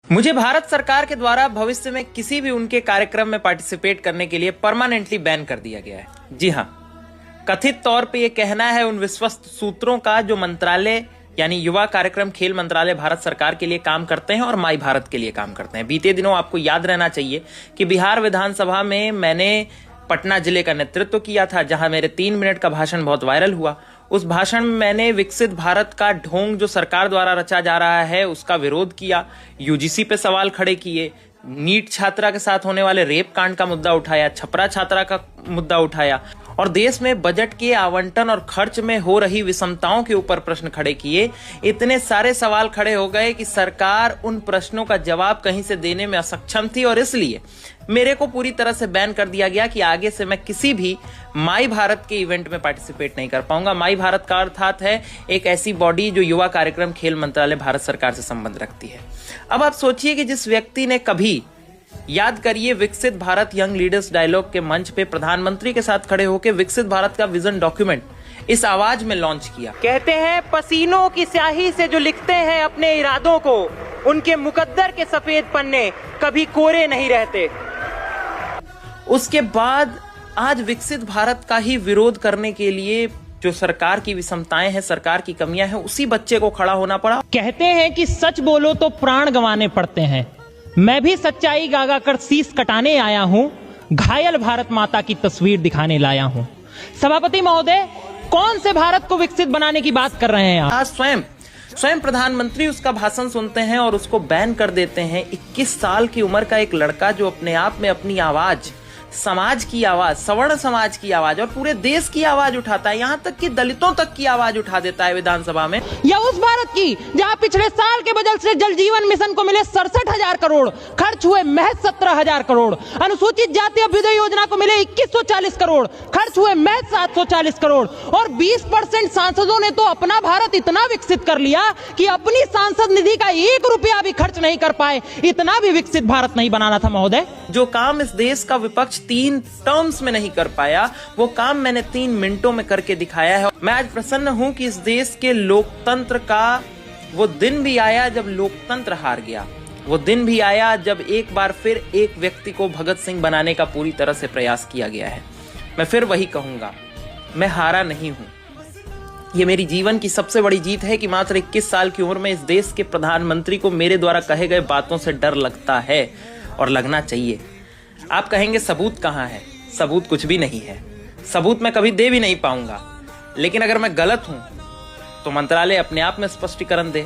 मुझे भारत सरकार के द्वारा भविष्य में किसी भी उनके कार्यक्रम में पार्टिसिपेट करने के लिए परमानेंटली बैन कर दिया गया है। जी हाँ, कथित तौर पे ये कहना है उन विश्वस्त सूत्रों का जो मंत्रालय यानी युवा कार्यक्रम खेल मंत्रालय भारत सरकार के लिए काम करते हैं और माई भारत के लिए काम करते हैं। बीते दिनों आपको याद रहना चाहिए कि बिहार विधानसभा में मैंने पटना जिले का नेतृत्व किया था, जहां मेरे 3 मिनट का भाषण बहुत वायरल हुआ। उस भाषण में मैंने विकसित भारत का ढोंग जो सरकार द्वारा रचा जा रहा है उसका विरोध किया, यूजीसी पे सवाल खड़े किए, नीट छात्रा के साथ होने वाले रेप कांड का मुद्दा उठाया, छपरा छात्रा का मुद्दा उठाया और देश में बजट के आवंटन और खर्च में हो रही विषमताओं के ऊपर प्रश्न खड़े किए। इतने सारे सवाल खड़े हो गए कि सरकार उन प्रश्नों का जवाब कहीं से देने में असक्षम थी और इसलिए मेरे को पूरी तरह से बैन कर दिया गया कि आगे से मैं किसी भी माई भारत के इवेंट में पार्टिसिपेट नहीं कर पाऊंगा। माई भारत का अर्थात है एक ऐसी बॉडी जो युवा कार्यक्रम खेल मंत्रालय भारत सरकार से संबंध रखती है। अब आप सोचिए कि जिस व्यक्ति ने कभी, याद करिए, विकसित भारत यंग लीडर्स डायलॉग के मंच पे प्रधानमंत्री के साथ खड़े होकर विकसित भारत का विजन डॉक्यूमेंट इस आवाज में लॉन्च किया। कहते हैं पसीनों की स्याही से जो लिखते हैं अपने इरादों को, उनके मुकद्दर के सफेद पन्ने कभी कोरे नहीं रहते। उसके बाद आज विकसित भारत का ही विरोध करने के लिए जो सरकार की विषमताएं हैं, सरकार की कमियां हैं, उसी बच्चे को खड़ा होना पड़ा। कहते हैं कि सच बोलो तो प्राण गंवाने पड़ते हैं। मैं भी सच्चाई गागा कर शीश कटाने आया हूं, घायल भारत माता की तस्वीर दिखाने लाया हूं। सभापति महोदय, कौन से भारत को विकसित बनाने की बात कर रहे हैं आप? आज स्वयं प्रधानमंत्री उसका भाषण सुनते हैं और उसको बैन कर देते हैं। 21 साल की उम्र का एक लड़का जो अपने आप में अपनी आवाज, समाज की आवाज, सवर्ण समाज की आवाज और पूरे देश की आवाज उठाता है, यहाँ तक कि दलितों तक की आवाज उठा देता है विधानसभा में। या उस भारत की जहां पिछले साल के बजट से जल जीवन मिशन को मिले 67,000 करोड़, खर्च हुए महज 17,000 करोड़, अनुसूचित जाति अभ्युदय योजना को मिले 2140 करोड़, खर्च हुए महज 740 करोड़ और 20% सांसदों ने तो अपना भारत इतना विकसित कर लिया कि अपनी सांसद निधि का 1 रुपया भी खर्च नहीं कर पाए। इतना भी विकसित भारत नहीं बनाना था महोदय। जो काम इस देश का विपक्ष 3 टर्म्स में नहीं कर पाया, वो काम मैंने 3 मिनटों में करके दिखाया है। मैं आज प्रसन्न हूं कि इस देश के लोकतंत्र का वो दिन भी आया जब लोकतंत्र हार गया। वो दिन भी आया जब एक बार फिर एक व्यक्ति को भगत सिंह बनाने का पूरी तरह से प्रयास किया गया है। मैं फिर वही कहूंगा, मैं हारा नहीं हूं। ये मेरी जीवन की सबसे बड़ी जीत है कि मात्र 21 साल की उम्र में इस देश के प्रधानमंत्री को मेरे द्वारा कहे गए बातों से डर लगता है और लगना चाहिए। आप कहेंगे सबूत कहां है? सबूत कुछ भी नहीं है, सबूत मैं कभी दे भी नहीं पाऊंगा। लेकिन अगर मैं गलत हूं तो मंत्रालय अपने आप में स्पष्टीकरण दे।